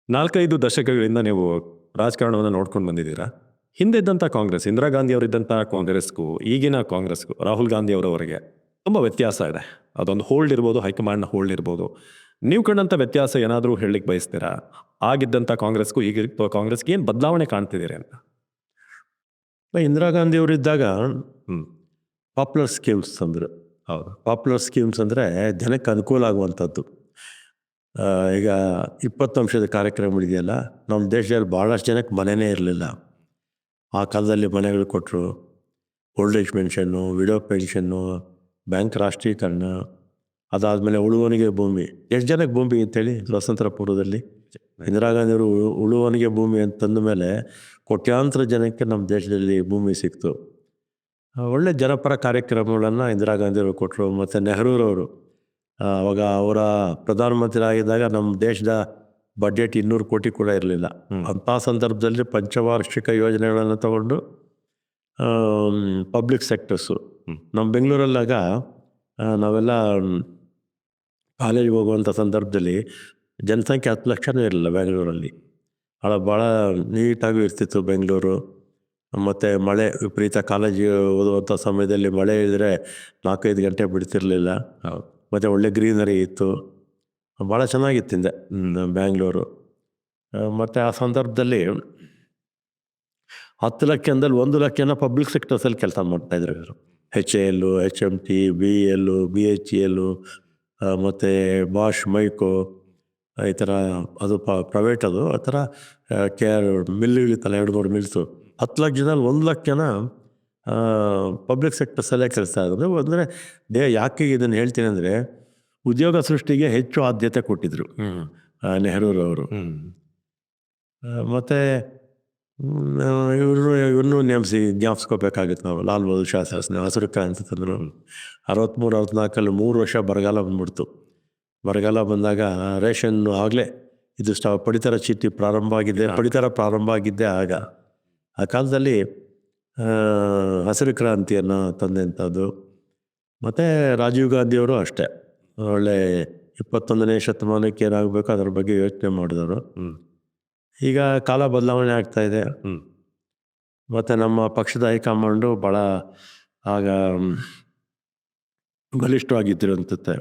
4-5 ದಶಕಗಳಿಂದ ನೀವು ರಾಜಕಾರಣವನ್ನು ನೋಡ್ಕೊಂಡು ಬಂದಿದ್ದೀರಾ. ಹಿಂದೆ ಇದ್ದಂಥ ಕಾಂಗ್ರೆಸ್, ಇಂದಿರಾ ಗಾಂಧಿ ಅವರಿದ್ದಂಥ ಕಾಂಗ್ರೆಸ್‌ಗೂ, ಈಗಿನ ಕಾಂಗ್ರೆಸ್‌ಗೂ, ರಾಹುಲ್ ಗಾಂಧಿ ಅವರವರೆಗೆ ತುಂಬ ವ್ಯತ್ಯಾಸ ಇದೆ. ಅದೊಂದು ಹೋಲ್ಡ್ ಇರ್ಬೋದು, ಹೈಕಮಾಂಡ್‌ನ ಹೋಲ್ಡ್ ಇರ್ಬೋದು. ನೀವು ಕಂಡಂಥ ವ್ಯತ್ಯಾಸ ಏನಾದರೂ ಹೇಳಲಿಕ್ಕೆ ಬಯಸ್ತೀರಾ? ಆಗಿದ್ದಂಥ ಕಾಂಗ್ರೆಸ್‌ಗೂ ಈಗಿರೋ ಕಾಂಗ್ರೆಸ್‌ಗೆ ಏನು ಬದಲಾವಣೆ ಕಾಣ್ತಿದ್ದೀರಿ ಅಂತ? ಇಂದಿರಾ ಗಾಂಧಿ ಅವರಿದ್ದಾಗ ಹ್ಮ್. ಪಾಪ್ಯುಲರ್ ಸ್ಕೀಮ್ಸ್ ಅಂದರು. ಹೌದು. ಪಾಪ್ಯುಲರ್ ಸ್ಕೀಮ್ಸ್ ಅಂದರೆ ಜನಕ್ಕೆ ಅನುಕೂಲ ಆಗುವಂಥದ್ದು. ಈಗ 20 ಅಂಶದ ಕಾರ್ಯಕ್ರಮಗಳಿದೆಯಲ್ಲ, ನಮ್ಮ ದೇಶದಲ್ಲಿ ಭಾಳಷ್ಟು ಜನಕ್ಕೆ ಮನೆಯೇ ಇರಲಿಲ್ಲ. ಆ ಕಾಲದಲ್ಲಿ ಮನೆಗಳು ಕೊಟ್ಟರು. Old age pension, widow pension, bank ರಾಷ್ಟ್ರೀಕರಣ, ಅದಾದಮೇಲೆ ಉಳುವವನಿಗೆ ಭೂಮಿ. ಎಷ್ಟು ಜನಕ್ಕೆ ಭೂಮಿ ಅಂತೇಳಿ ಸ್ವಾತಂತ್ರ್ಯ ಪೂರ್ವದಲ್ಲಿ ಇಂದಿರಾ ಗಾಂಧಿಯವರು ಉಳುವವನಿಗೆ ಭೂಮಿ ಅಂತಂದ ಮೇಲೆ ಕೋಟ್ಯಾಂತರ ಜನಕ್ಕೆ ನಮ್ಮ ದೇಶದಲ್ಲಿ ಭೂಮಿ ಸಿಕ್ತು. ಒಳ್ಳೆ ಜನಪರ ಕಾರ್ಯಕ್ರಮಗಳನ್ನು ಇಂದಿರಾ ಗಾಂಧಿಯವರು ಕೊಟ್ಟರು. ಮತ್ತು ನೆಹರೂರವರು ಅವಾಗ ಅವರ ಪ್ರಧಾನಮಂತ್ರಿ ಆಗಿದ್ದಾಗ ನಮ್ಮ ದೇಶದ ಬಡ್ಜೆಟ್ 200 ಕೋಟಿ ಕೂಡ ಇರಲಿಲ್ಲ. ಅಂಥ ಸಂದರ್ಭದಲ್ಲಿ ಪಂಚವಾರ್ಷಿಕ ಯೋಜನೆಗಳನ್ನು ತಗೊಂಡು ಪಬ್ಲಿಕ್ ಸೆಕ್ಟರ್ಸು ನಮ್ಮ ಬೆಂಗಳೂರಲ್ಲಾಗ ನಾವೆಲ್ಲ ಕಾಲೇಜಿಗೆ ಹೋಗುವಂಥ ಸಂದರ್ಭದಲ್ಲಿ ಜನಸಂಖ್ಯೆ 10 ಲಕ್ಷನೂ ಇರಲಿಲ್ಲ ಬೆಂಗಳೂರಲ್ಲಿ. ಭಾಳ ನೀಟಾಗೂ ಇರ್ತಿತ್ತು ಬೆಂಗಳೂರು. ಮತ್ತು ಮಳೆ ವಿಪರೀತ, ಕಾಲೇಜಿಗೆ ಓದುವಂಥ ಸಮಯದಲ್ಲಿ ಮಳೆ ಇದ್ದರೆ 4-5 ಗಂಟೆ ಬಿಡ್ತಿರಲಿಲ್ಲ. ಹೌದು. ಮತ್ತು ಒಳ್ಳೆ ಗ್ರೀನರಿ ಇತ್ತು. ಭಾಳ ಚೆನ್ನಾಗಿತ್ತಿಂದೆ ಬ್ಯಾಂಗ್ಳೂರು. ಮತ್ತು ಆ ಸಂದರ್ಭದಲ್ಲಿ 10 ಲಕ್ಷದಲ್ಲಿ 1 ಲಕ್ಷನ ಪಬ್ಲಿಕ್ ಸೆಕ್ಟರ್ಸಲ್ಲಿ ಕೆಲಸ ಮಾಡ್ತಾಯಿದ್ರು ಇವರು. HAL, HMT, BEL, BHEL, ಮತ್ತು ಬಾಷ್, ಮೈಕೋ, ಈ ಥರ ಅದು ಪ್ರೈವೇಟ್. ಅದು ಆ ಥರ KR ಮಿಲ್ಗಳಿತ್ತಲ್ಲ, 2-3 ಮಿಲ್ಸು. 10 ಲಕ್ಷ ಜನದಲ್ಲಿ 1 ಲಕ್ಷ ಜನ ಪಬ್ಲಿಕ್ ಸೆಕ್ಟರ್ಸಲ್ಲೇ ಕೆಲಸ ಆದರು. ಅಂದರೆ ಯಾಕೆ ಇದನ್ನು ಹೇಳ್ತೀನಿ ಅಂದರೆ, ಉದ್ಯೋಗ ಸೃಷ್ಟಿಗೆ ಹೆಚ್ಚು ಆದ್ಯತೆ ಕೊಟ್ಟಿದ್ದರು ನೆಹರೂರವರು. ಮತ್ತು ಇವ್ರನ್ನೂ ಜ್ಞಾಪಿಸ್ಕೋಬೇಕಾಗಿತ್ತು ನಾವು. ಲಾಲ್ ಬಹದ್ದೂರ್ ಶಾಸ್ತ್ರಿ, ಹಸಿರು ಕ್ರಾಂತಿ ತಂದರು. 63-64 3 ವರ್ಷ ಬರಗಾಲ ಬಂದ್ಬಿಡ್ತು. ಬರಗಾಲ ಬಂದಾಗ ರೇಷನ್ನು ಆಗಲೇ ಇದು ಪಡಿತರ ಚೀಟಿ ಪಡಿತರ ಪ್ರಾರಂಭ ಆಗಿದ್ದೇ ಆಗ. ಆ ಕಾಲದಲ್ಲಿ ಹಸಿರು ಕ್ರಾಂತಿಯನ್ನು ತಂದೆಂಥದ್ದು. ಮತ್ತು ರಾಜೀವ್ ಗಾಂಧಿಯವರು ಅಷ್ಟೇ, ಒಳ್ಳೆ 21ನೇ ಶತಮಾನಕ್ಕೆ ಏನಾಗಬೇಕು ಅದರ ಬಗ್ಗೆ ಯೋಚನೆ ಮಾಡಿದವರು. ಈಗ ಕಾಲ ಬದಲಾವಣೆ ಆಗ್ತಾಯಿದೆ. ಮತ್ತು ನಮ್ಮ ಪಕ್ಷದ ಹೈಕಮಾಂಡು ಭಾಳ ಆಗ ಬಲಿಷ್ಠವಾಗಿದ್ದರು ಅನ್ಸುತ್ತೆ.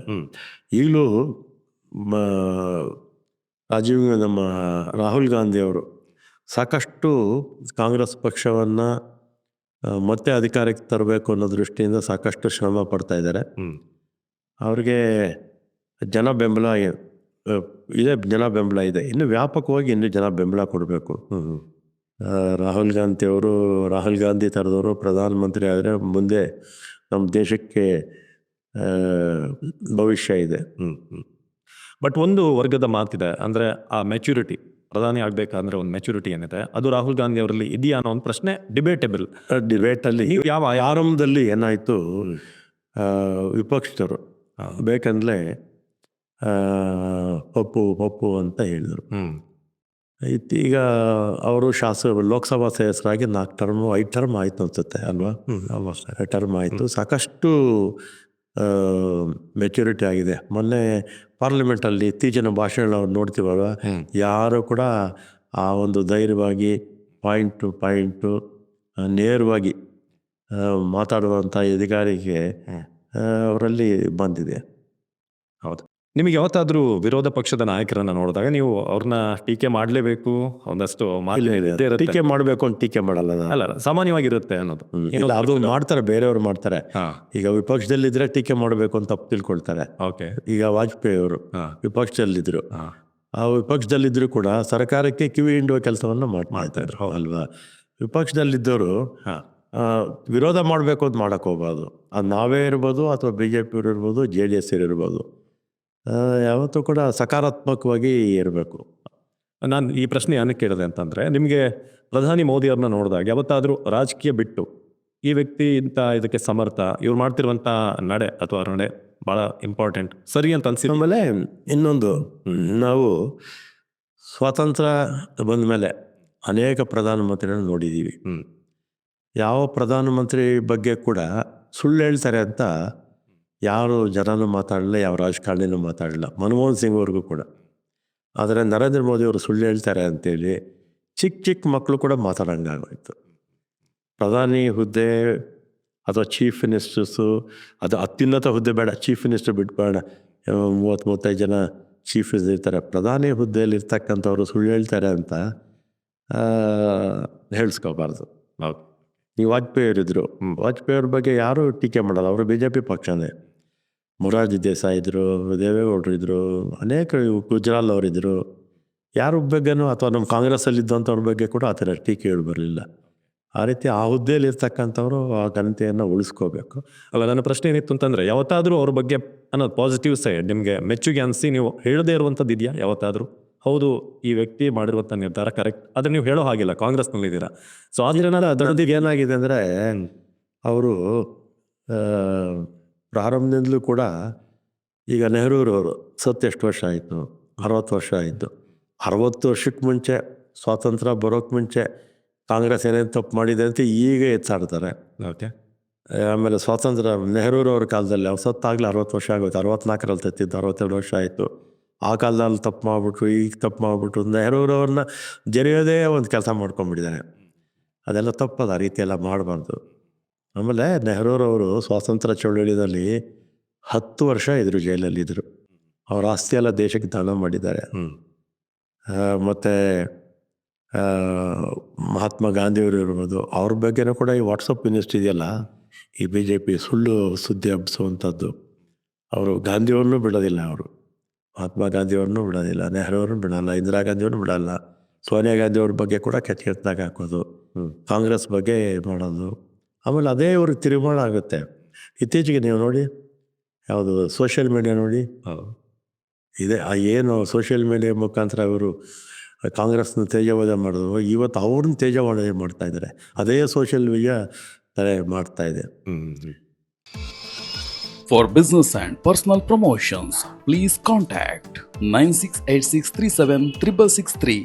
ಈಗಲೂ ನಮ್ಮ ರಾಹುಲ್ ಗಾಂಧಿಯವರು ಸಾಕಷ್ಟು ಕಾಂಗ್ರೆಸ್ ಪಕ್ಷವನ್ನು ಮತ್ತೆ ಅಧಿಕಾರಕ್ಕೆ ತರಬೇಕು ಅನ್ನೋ ದೃಷ್ಟಿಯಿಂದ ಸಾಕಷ್ಟು ಶ್ರಮ ಪಡ್ತಾ ಇದ್ದಾರೆ. ಅವ್ರಿಗೆ ಜನ ಬೆಂಬಲ ಇದೆ. ಇನ್ನು ವ್ಯಾಪಕವಾಗಿ ಇನ್ನೂ ಜನ ಬೆಂಬಲ ಕೊಡಬೇಕು. ರಾಹುಲ್ ಗಾಂಧಿ ಥರದವರು ಪ್ರಧಾನಮಂತ್ರಿ ಆದರೆ ಮುಂದೆ ನಮ್ಮ ದೇಶಕ್ಕೆ ಭವಿಷ್ಯ ಇದೆ. ಬಟ್ ಒಂದು ವರ್ಗದ ಮಾತಿದೆ, ಅಂದರೆ ಆ ಮೆಚುರಿಟಿ, ಪ್ರಧಾನಿ ಆಗಬೇಕಂದ್ರೆ ಒಂದು ಮೆಚುರಿಟಿ ಏನಿದೆ, ಅದು ರಾಹುಲ್ ಗಾಂಧಿ ಅವರಲ್ಲಿ ಇದೆಯಾ ಅನ್ನೋ ಒಂದು ಪ್ರಶ್ನೆ ಡಿಬೇಟಲ್ಲಿ ಯಾವ ಆರಂಭದಲ್ಲಿ ಏನಾಯಿತು, ವಿಪಕ್ಷದವರು ಬೇಕಂದಲೇ ಪಪ್ಪು ಅಂತ ಹೇಳಿದರು. ಈಗ ಅವರು ಲೋಕಸಭಾ ಸದಸ್ಯರಾಗಿ 5 ಟರ್ಮ್ ಆಯಿತು ಅನ್ಸುತ್ತೆ ಅಲ್ವಾ? 5 ಟರ್ಮ್ ಆಯಿತು. ಸಾಕಷ್ಟು ಮೆಚುರಿಟಿ ಆಗಿದೆ. ಮೊನ್ನೆ ಪಾರ್ಲಿಮೆಂಟಲ್ಲಿ ಇತ್ತೀಚಿನ ಭಾಷಣಗಳು ನೋಡ್ತೀವಲ್ವ, ಯಾರು ಕೂಡ ಆ ಒಂದು ಧೈರ್ಯವಾಗಿ ಪಾಯಿಂಟ್ ಟು ಪಾಯಿಂಟು ನೇರವಾಗಿ ಮಾತಾಡುವಂಥ ಅಧಿಕಾರಿಗೆ ಅವರಲ್ಲಿ ಬಂದಿದೆ. ಹೌದು. ನಿಮಗೆ ಯಾವತ್ತಾದರೂ ವಿರೋಧ ಪಕ್ಷದ ನಾಯಕರನ್ನು ನೋಡಿದಾಗ ನೀವು ಅವ್ರನ್ನ ಟೀಕೆ ಮಾಡಲೇಬೇಕು, ಒಂದಷ್ಟು ಟೀಕೆ ಮಾಡಬೇಕು ಅಂತ ಟೀಕೆ ಮಾಡಲ್ಲ. ಅಲ್ಲ, ಸಾಮಾನ್ಯವಾಗಿರುತ್ತೆ ಅನ್ನೋದು. ಅದು ಮಾಡ್ತಾರೆ, ಬೇರೆಯವರು ಮಾಡ್ತಾರೆ. ಈಗ ವಿಪಕ್ಷದಲ್ಲಿದ್ದರೆ ಟೀಕೆ ಮಾಡಬೇಕು ಅಂತ ತಪ್ಪು ತಿಳ್ಕೊಳ್ತಾರೆ. ಓಕೆ. ಈಗ ವಾಜಪೇಯಿ ಅವರು ವಿಪಕ್ಷದಲ್ಲಿದ್ದರು. ಆ ವಿಪಕ್ಷದಲ್ಲಿದ್ದರೂ ಕೂಡ ಸರ್ಕಾರಕ್ಕೆ ಕಿವಿ ಹಿಂಡುವ ಕೆಲಸವನ್ನು ಮಾಡ್ತಾಯಿದ್ರು ಅಲ್ವಾ? ವಿಪಕ್ಷದಲ್ಲಿದ್ದವರು ವಿರೋಧ ಮಾಡಬೇಕು ಅಂತ ಮಾಡೋಕ್ಕೆ ಹೋಗ್ಬಾರ್ದು. ಅದು ನಾವೇ ಇರ್ಬೋದು, ಅಥವಾ BJP ಅವರು ಇರ್ಬೋದು, JDS ಇರ್ಬೋದು, ಯಾವತ್ತೂ ಕೂಡ ಸಕಾರಾತ್ಮಕವಾಗಿ ಇರಬೇಕು. ನಾನು ಈ ಪ್ರಶ್ನೆ ಏನಕ್ಕೆ ಕೇಳಿದೆ ಅಂತಂದರೆ, ನಿಮಗೆ ಪ್ರಧಾನಿ ಮೋದಿ ಅವ್ರನ್ನ ನೋಡಿದಾಗ ಯಾವತ್ತಾದರೂ ರಾಜಕೀಯ ಬಿಟ್ಟು ಈ ವ್ಯಕ್ತಿ ಇಂಥ ಇದಕ್ಕೆ ಸಮರ್ಥ, ಇವ್ರು ಮಾಡ್ತಿರುವಂಥ ನಡೆ ಅಥವಾ ನಡೆ ಭಾಳ ಇಂಪಾರ್ಟೆಂಟ್, ಸರಿ ಅಂತ ಅನ್ಸಿದ ಆಮೇಲೆ ಇನ್ನೊಂದು, ನಾವು ಸ್ವಾತಂತ್ರ್ಯ ಬಂದ ಮೇಲೆ ಅನೇಕ ಪ್ರಧಾನಮಂತ್ರಿಗಳನ್ನು ನೋಡಿದ್ದೀವಿ. ಯಾವ ಪ್ರಧಾನಮಂತ್ರಿ ಬಗ್ಗೆ ಕೂಡ ಸುಳ್ಳು ಹೇಳ್ತಾರೆ ಅಂತ ಯಾರು ಜನನೂ ಮಾತಾಡಲಿಲ್ಲ, ಯಾವ ರಾಜಕಾರಣಿನೂ ಮಾತಾಡಲಿಲ್ಲ. ಮನಮೋಹನ್ ಸಿಂಗ್ ಅವ್ರಿಗೂ ಕೂಡ ಆದರೆ ನರೇಂದ್ರ ಮೋದಿ ಅವರು ಸುಳ್ಳು ಹೇಳ್ತಾರೆ ಅಂತೇಳಿ ಚಿಕ್ಕ ಚಿಕ್ಕ ಮಕ್ಕಳು ಕೂಡ ಮಾತಾಡೋಂಗಾಗೋಯ್ತು. ಪ್ರಧಾನಿ ಹುದ್ದೆ ಅಥವಾ ಚೀಫ್ ಮಿನಿಸ್ಟರ್ಸು, ಅದು ಅತ್ಯುನ್ನತ ಹುದ್ದೆ ಬೇಡ, ಚೀಫ್ ಮಿನಿಸ್ಟರ್ ಬಿಟ್ಬೇಡ, 30-35 ಜನ ಚೀಫ್ ಮಿನಿಸ್ಟರ್ ಇರ್ತಾರೆ. ಪ್ರಧಾನಿ ಹುದ್ದೆಯಲ್ಲಿ ಇರ್ತಕ್ಕಂಥವ್ರು ಸುಳ್ಳು ಹೇಳ್ತಾರೆ ಅಂತ ಹೇಳಿಸ್ಕೋಬಾರ್ದು. ಹೌದು. ನೀವು ವಾಜಪೇಯಿ ಅವರಿದ್ದರು, ವಾಜಪೇಯಿ ಅವ್ರ ಬಗ್ಗೆ ಯಾರೂ ಟೀಕೆ ಮಾಡಲ್ಲ, ಅವರು BJP ಪಕ್ಷನೇ. ಮೊರಾರ್ಜಿ ದೇಸಾಯಿ ಇದ್ದರು, ದೇವೇಗೌಡರು ಇದ್ದರು, ಅನೇಕ ಗುಜರಾಲ್ ಅವರಿದ್ದರು. ಯಾರ ಬಗ್ಗೆನೂ ಅಥವಾ ನಮ್ಮ ಕಾಂಗ್ರೆಸ್ಸಲ್ಲಿದ್ದಂಥವ್ರ ಬಗ್ಗೆ ಕೂಡ ಆ ಥರ ಟೀಕೆಗಳು ಬರಲಿಲ್ಲ. ಆ ರೀತಿ ಆ ಹುದ್ದೆಯಲ್ಲಿ ಇರ್ತಕ್ಕಂಥವ್ರು ಆ ಘನತೆಯನ್ನು ಉಳಿಸ್ಕೋಬೇಕು. ಅಲ್ಲ, ನನ್ನ ಪ್ರಶ್ನೆ ಏನಿತ್ತು ಅಂತಂದರೆ, ಯಾವತ್ತಾದರೂ ಅವ್ರ ಬಗ್ಗೆ ಅನ್ನೋದು ಪಾಸಿಟಿವ್ ಸೈಡ್ ನಿಮಗೆ ಮೆಚ್ಚುಗೆ ಅನಿಸಿ ನೀವು ಹೇಳದೇ ಇರುವಂಥದ್ದು ಇದೆಯಾ ಯಾವತ್ತಾದರೂ? ಹೌದು, ಈ ವ್ಯಕ್ತಿ ಮಾಡಿರುವಂಥ ನಿರ್ಧಾರ ಕರೆಕ್ಟ್, ಆದರೆ ನೀವು ಹೇಳೋ ಹಾಗಿಲ್ಲ, ಕಾಂಗ್ರೆಸ್ನಲ್ಲಿದ್ದೀರಾ. ಸೊ ಆದ್ರಿಂದ ಅದರದ್ದು ಏನಾಗಿದೆ ಅಂದರೆ, ಅವರು ಪ್ರಾರಂಭದಿಂದಲೂ ಕೂಡ, ಈಗ ನೆಹರೂರವರು ಸತ್ತು ಎಷ್ಟು ವರ್ಷ ಆಯಿತು? 60 ವರ್ಷ ಆಯಿತು. 60 ವರ್ಷಕ್ಕೆ ಮುಂಚೆ, ಸ್ವಾತಂತ್ರ್ಯ ಬರೋಕ್ಕೆ ಮುಂಚೆ ಕಾಂಗ್ರೆಸ್ ಏನೇನು ತಪ್ಪು ಮಾಡಿದೆ ಅಂತ ಈಗ ಎತ್ತಾಡ್ತಾರೆ. ಓಕೆ. ಆಮೇಲೆ ಸ್ವಾತಂತ್ರ್ಯ ನೆಹರೂರವ್ರ ಕಾಲದಲ್ಲಿ ಅವ್ರು ಸತ್ತಾಗಲೇ 60 ವರ್ಷ ಆಗೋಯ್ತು. 64ರಲ್ಲಿ ತೆತ್ತಿದ್ದು, 62 ವರ್ಷ ಆಯಿತು. ಆ ಕಾಲದಲ್ಲಿ ತಪ್ಪು ಮಾಡಿಬಿಟ್ರು, ಈಗ ತಪ್ಪು ಮಾಡಿಬಿಟ್ರು. ನೆಹರೂರವ್ರನ್ನ ಜರಿಯೋದೇ ಒಂದು ಕೆಲಸ ಮಾಡ್ಕೊಂಡ್ಬಿಟ್ಟಿದ್ದಾನೆ. ಅದೆಲ್ಲ ತಪ್ಪದು, ಆ ರೀತಿ ಎಲ್ಲ ಮಾಡಬಾರ್ದು. ಆಮೇಲೆ ನೆಹರೂರವರು ಸ್ವಾತಂತ್ರ್ಯ ಚಳವಳಿಯಲ್ಲಿ 10 ವರ್ಷ ಇದ್ದರು, ಜೈಲಲ್ಲಿದ್ದರು. ಅವ್ರ ಆಸ್ತಿ ಎಲ್ಲ ದೇಶಕ್ಕೆ ದಾನ ಮಾಡಿದ್ದಾರೆ. ಮತ್ತು ಮಹಾತ್ಮ ಗಾಂಧಿಯವರು ಇರ್ಬೋದು, ಅವ್ರ ಬಗ್ಗೆನೂ ಕೂಡ ಈ ವಾಟ್ಸಪ್ ಮಿನಿಸ್ಟ್ರಿ ಇದೆಯಲ್ಲ, ಈ BJP ಸುಳ್ಳು ಸುದ್ದಿ ಹಬ್ಬಿಸುವಂಥದ್ದು. ಅವರು ಗಾಂಧಿಯವ್ರನ್ನೂ ಬಿಡೋದಿಲ್ಲ, ಅವರು ಮಹಾತ್ಮ ಗಾಂಧಿಯವ್ರನ್ನೂ ಬಿಡೋದಿಲ್ಲ, ನೆಹರೂರನ್ನು ಬಿಡೋಲ್ಲ, ಇಂದಿರಾ ಗಾಂಧಿಯವ್ರನ್ನೂ ಬಿಡೋಲ್ಲ. ಸೋನಿಯಾ ಗಾಂಧಿಯವ್ರ ಬಗ್ಗೆ ಕೂಡ ಕೆಟ್ಟದಾಗ ಹಾಕೋದು, ಕಾಂಗ್ರೆಸ್ ಬಗ್ಗೆ ಮಾಡೋದು. ಆಮೇಲೆ ಅದೇ ಇವ್ರಿಗೆ ತಿರುಮಾಣ ಆಗುತ್ತೆ. ಇತ್ತೀಚೆಗೆ ನೀವು ನೋಡಿ, ಯಾವುದು ಸೋಷಿಯಲ್ ಮೀಡಿಯಾ ನೋಡಿ, ಇದೆ ಏನು ಸೋಷಿಯಲ್ ಮೀಡಿಯಾ ಮುಖಾಂತರ ಇವರು ಕಾಂಗ್ರೆಸ್ನ ತೇಜೋವಧ ಮಾಡಿದ್ರು. ಇವತ್ತು ಅವ್ರನ್ನ ತೇಜೋವಧ ಮಾಡ್ತಾ ಇದ್ದಾರೆ, ಅದೇ ಸೋಷಿಯಲ್ ಮೀಡಿಯಾ ಮಾಡ್ತಾ ಇದೆ. For business and personal promotions, please contact 9686376663.